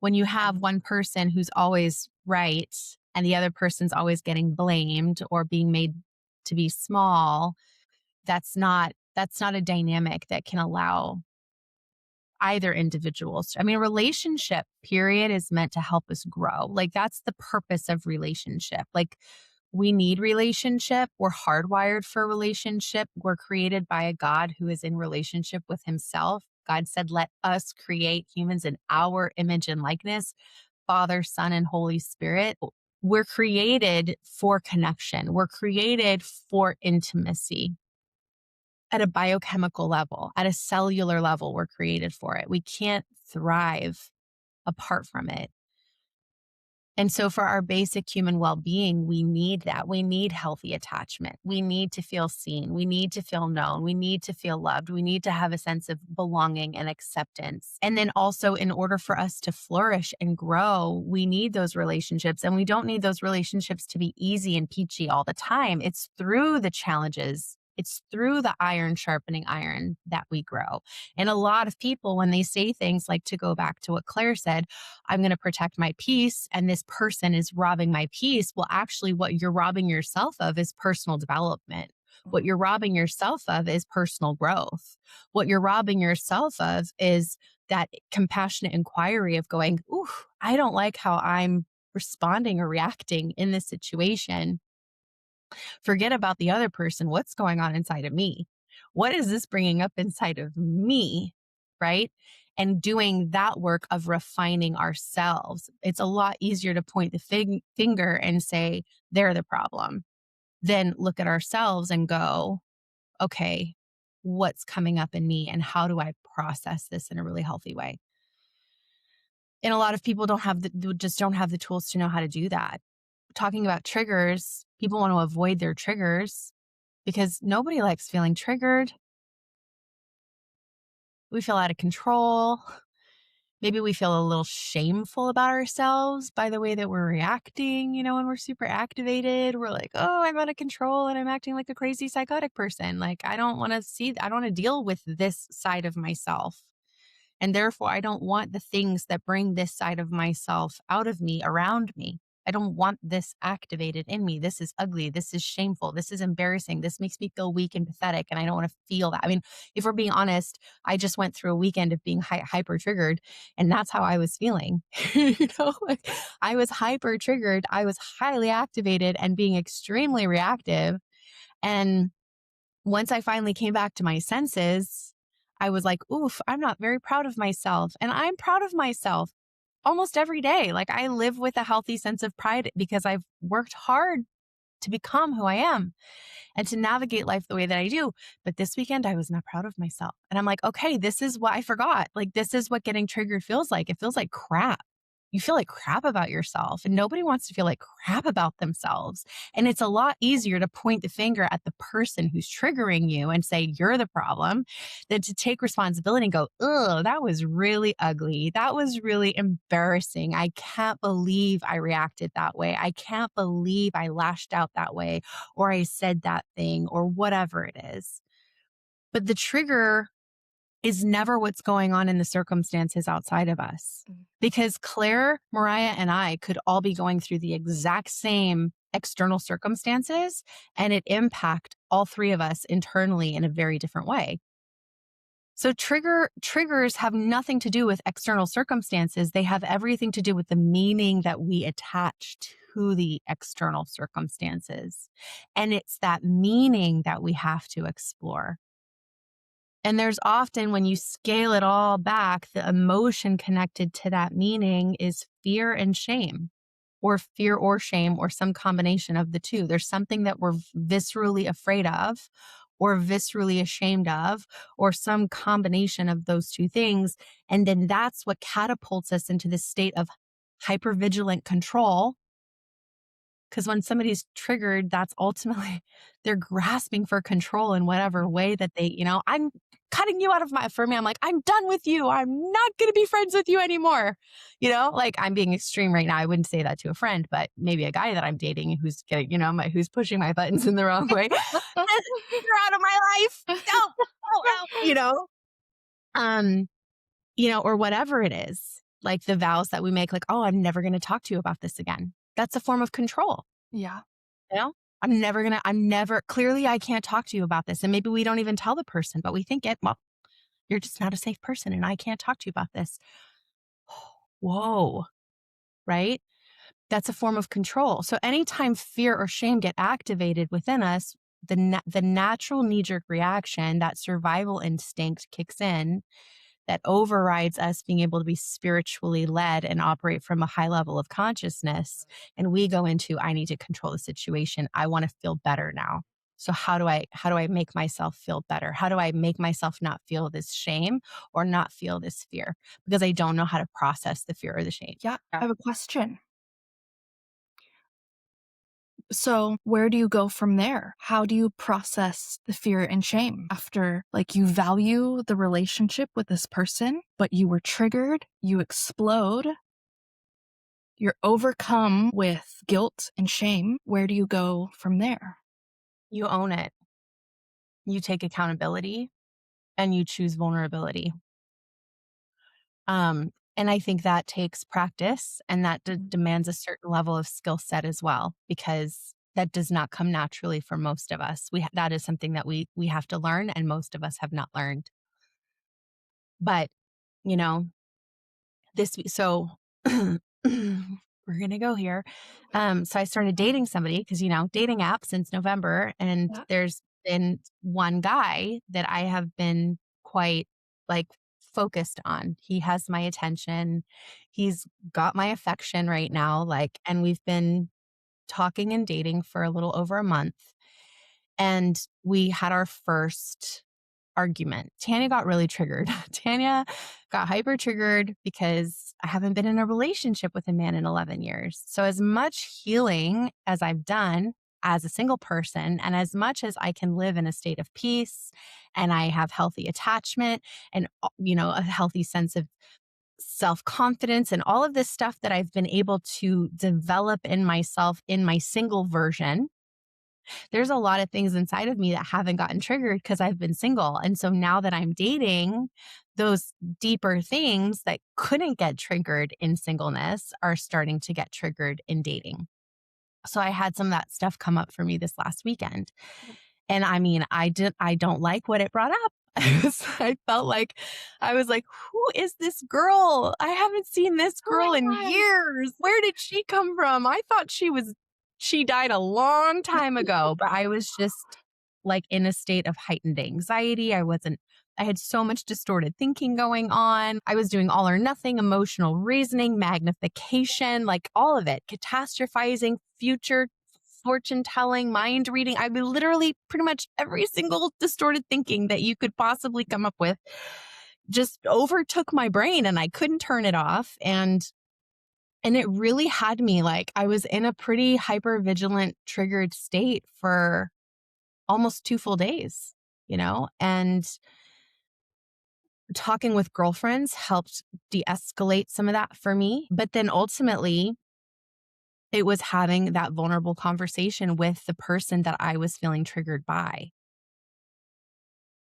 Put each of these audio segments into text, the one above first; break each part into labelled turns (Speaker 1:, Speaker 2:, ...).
Speaker 1: when you have one person who's always right and the other person's always getting blamed or being made to be small, that's not a dynamic that can allow either individuals. I mean, a relationship period is meant to help us grow. Like that's the purpose of relationship. Like we need relationship. We're hardwired for relationship. We're created by a God who is in relationship with himself. God said, let us create humans in our image and likeness, Father, Son, and Holy Spirit. We're created for connection. We're created for intimacy at a biochemical level, at a cellular level. We're created for it. We can't thrive apart from it. And so for our basic human well-being, we need that. We need healthy attachment. We need to feel seen. We need to feel known. We need to feel loved. We need to have a sense of belonging and acceptance. And then also, in order for us to flourish and grow, we need those relationships. And we don't need those relationships to be easy and peachy all the time. It's through the challenges. It's through the iron sharpening iron that we grow. And a lot of people, when they say things like, to go back to what Claire said, I'm going to protect my peace and this person is robbing my peace. Well, actually, what you're robbing yourself of is personal development. What you're robbing yourself of is personal growth. What you're robbing yourself of is that compassionate inquiry of going, ooh, I don't like how I'm responding or reacting in this situation. Forget about the other person. What's going on inside of me? What is this bringing up inside of me? Right? And doing that work of refining ourselves. It's a lot easier to point the finger and say, they're the problem, than look at ourselves and go, okay, what's coming up in me and how do I process this in a really healthy way? And a lot of people just don't have the tools to know how to do that. Talking about triggers, people want to avoid their triggers because nobody likes feeling triggered. We feel out of control. Maybe we feel a little shameful about ourselves by the way that we're reacting. When we're super activated, we're like, oh, I'm out of control and I'm acting like a crazy psychotic person. Like, I don't want to deal with this side of myself. And therefore, I don't want the things that bring this side of myself out of me around me. I don't want this activated in me. This is ugly. This is shameful. This is embarrassing. This makes me feel weak and pathetic. And I don't want to feel that. I mean, if we're being honest, I just went through a weekend of being hyper triggered and that's how I was feeling. Like I was hyper triggered. I was highly activated and being extremely reactive. And once I finally came back to my senses, I was like, oof, I'm not very proud of myself. And I'm proud of myself almost every day. Like I live with a healthy sense of pride because I've worked hard to become who I am and to navigate life the way that I do. But this weekend, I was not proud of myself. And I'm like, okay, this is what I forgot. Like, this is what getting triggered feels like. It feels like crap. You feel like crap about yourself and nobody wants to feel like crap about themselves. And it's a lot easier to point the finger at the person who's triggering you and say, you're the problem, than to take responsibility and go, oh, that was really ugly. That was really embarrassing. I can't believe I reacted that way. I can't believe I lashed out that way, or I said that thing, or whatever it is. But the trigger is never what's going on in the circumstances outside of us. Because Claire, Mariah, and I could all be going through the exact same external circumstances, and it impact all three of us internally in a very different way. So triggers have nothing to do with external circumstances. They have everything to do with the meaning that we attach to the external circumstances. And it's that meaning that we have to explore. And there's often, when you scale it all back, the emotion connected to that meaning is fear and shame, or fear or shame, or some combination of the two. There's something that we're viscerally afraid of, or viscerally ashamed of, or some combination of those two things. And then that's what catapults us into this state of hypervigilant control. Because when somebody's triggered, that's ultimately, they're grasping for control in whatever way that they, I'm cutting you out of for me, I'm like, I'm done with you. I'm not going to be friends with you anymore. Like I'm being extreme right now. I wouldn't say that to a friend, but maybe a guy that I'm dating who's getting, who's pushing my buttons in the wrong way. You're out of my life. No, or whatever it is. Like the vows that we make, like, oh, I'm never going to talk to you about this again. That's a form of control.
Speaker 2: Yeah.
Speaker 1: You know, clearly I can't talk to you about this. And maybe we don't even tell the person, but we think it, well, you're just not a safe person and I can't talk to you about this. Whoa. Right. That's a form of control. So anytime fear or shame get activated within us, the natural knee jerk reaction, that survival instinct kicks in that overrides us being able to be spiritually led and operate from a high level of consciousness. And we go into, I need to control the situation. I want to feel better now. So how do I make myself feel better? How do I make myself not feel this shame or not feel this fear? Because I don't know how to process the fear or the shame.
Speaker 2: Yeah. I have a question. So, where do you go from there? How do you process the fear and shame after, like, you value the relationship with this person, but you were triggered, you explode, you're overcome with guilt and shame? Where do you go from there?
Speaker 1: You own it. You take accountability and you choose vulnerability. And I think that takes practice and that demands a certain level of skill set as well, because that does not come naturally for most of us. That is something that we have to learn, and most of us have not learned. But you know, so we're gonna go here. So I started dating somebody because dating app since November, and
Speaker 2: Yeah.
Speaker 1: there's been one guy that I have been quite like focused on. He has my attention. He's got my affection right now, and we've been talking and dating for a little over a month. And we had our first argument. Tanya got really triggered. Tanya got hyper triggered because I haven't been in a relationship with a man in 11 years. So, as much healing as I've done as a single person, and as much as I can live in a state of peace and I have healthy attachment and, a healthy sense of self confidence and all of this stuff that I've been able to develop in myself in my single version, there's a lot of things inside of me that haven't gotten triggered because I've been single. And so now that I'm dating, those deeper things that couldn't get triggered in singleness are starting to get triggered in dating. So I had some of that stuff come up for me this last weekend. And I mean, I don't like what it brought up. I felt like I was like, who is this girl? I haven't seen this
Speaker 2: Oh
Speaker 1: girl in
Speaker 2: my
Speaker 1: years. Where did she come from? I thought she died a long time ago, but I was just like in a state of heightened anxiety. I had so much distorted thinking going on. I was doing all or nothing, emotional reasoning, magnification, like all of it, catastrophizing, future fortune telling, mind reading. I mean, literally pretty much every single distorted thinking that you could possibly come up with just overtook my brain and I couldn't turn it off. And it really had me like I was in a pretty hyper vigilant, triggered state for almost 2 full days, and talking with girlfriends helped de-escalate some of that for me. But then ultimately, it was having that vulnerable conversation with the person that I was feeling triggered by.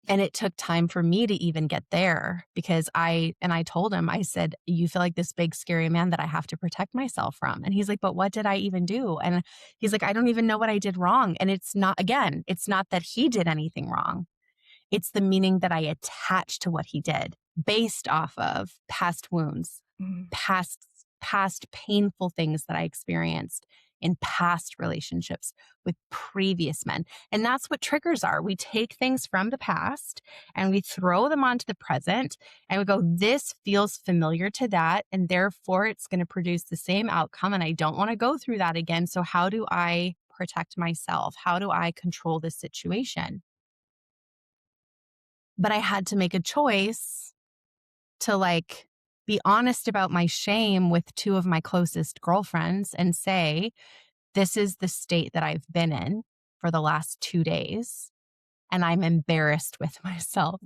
Speaker 1: And it took time for me to even get there because I told him, I said, you feel like this big, scary man that I have to protect myself from. And he's like, but what did I even do? And he's like, I don't even know what I did wrong. And it's not that he did anything wrong. It's the meaning that I attach to what he did based off of past wounds,
Speaker 2: Mm.
Speaker 1: past painful things that I experienced in past relationships with previous men. And that's what triggers are. We take things from the past and we throw them onto the present and we go, this feels familiar to that. And therefore it's going to produce the same outcome. And I don't want to go through that again. So how do I protect myself? How do I control this situation? But I had to make a choice to be honest about my shame with two of my closest girlfriends and say, this is the state that I've been in for the last 2 days. And I'm embarrassed with myself.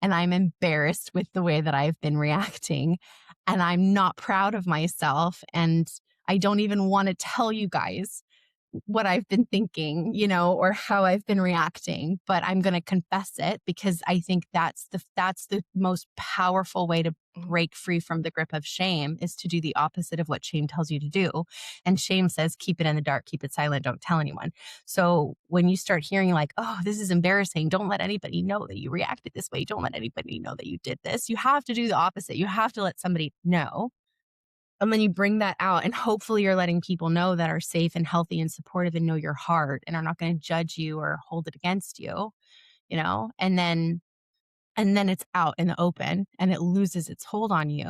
Speaker 1: And I'm embarrassed with the way that I've been reacting. And I'm not proud of myself. And I don't even want to tell you guys what I've been thinking, or how I've been reacting, but I'm going to confess it because I think that's the most powerful way to
Speaker 2: Mhm.
Speaker 1: break free from the grip of shame is to do the opposite of what shame tells you to do. And shame says keep it in the dark, keep it silent, don't tell anyone. So when you start hearing like, "Oh, this is embarrassing. Don't let anybody know that you reacted this way. Don't let anybody know that you did this." You have to do the opposite. You have to let somebody know, and then you bring that out, and hopefully you're letting people know that are safe and healthy and supportive and know your heart and are not going to judge you or hold it against you, and then it's out in the open and it loses its hold on you.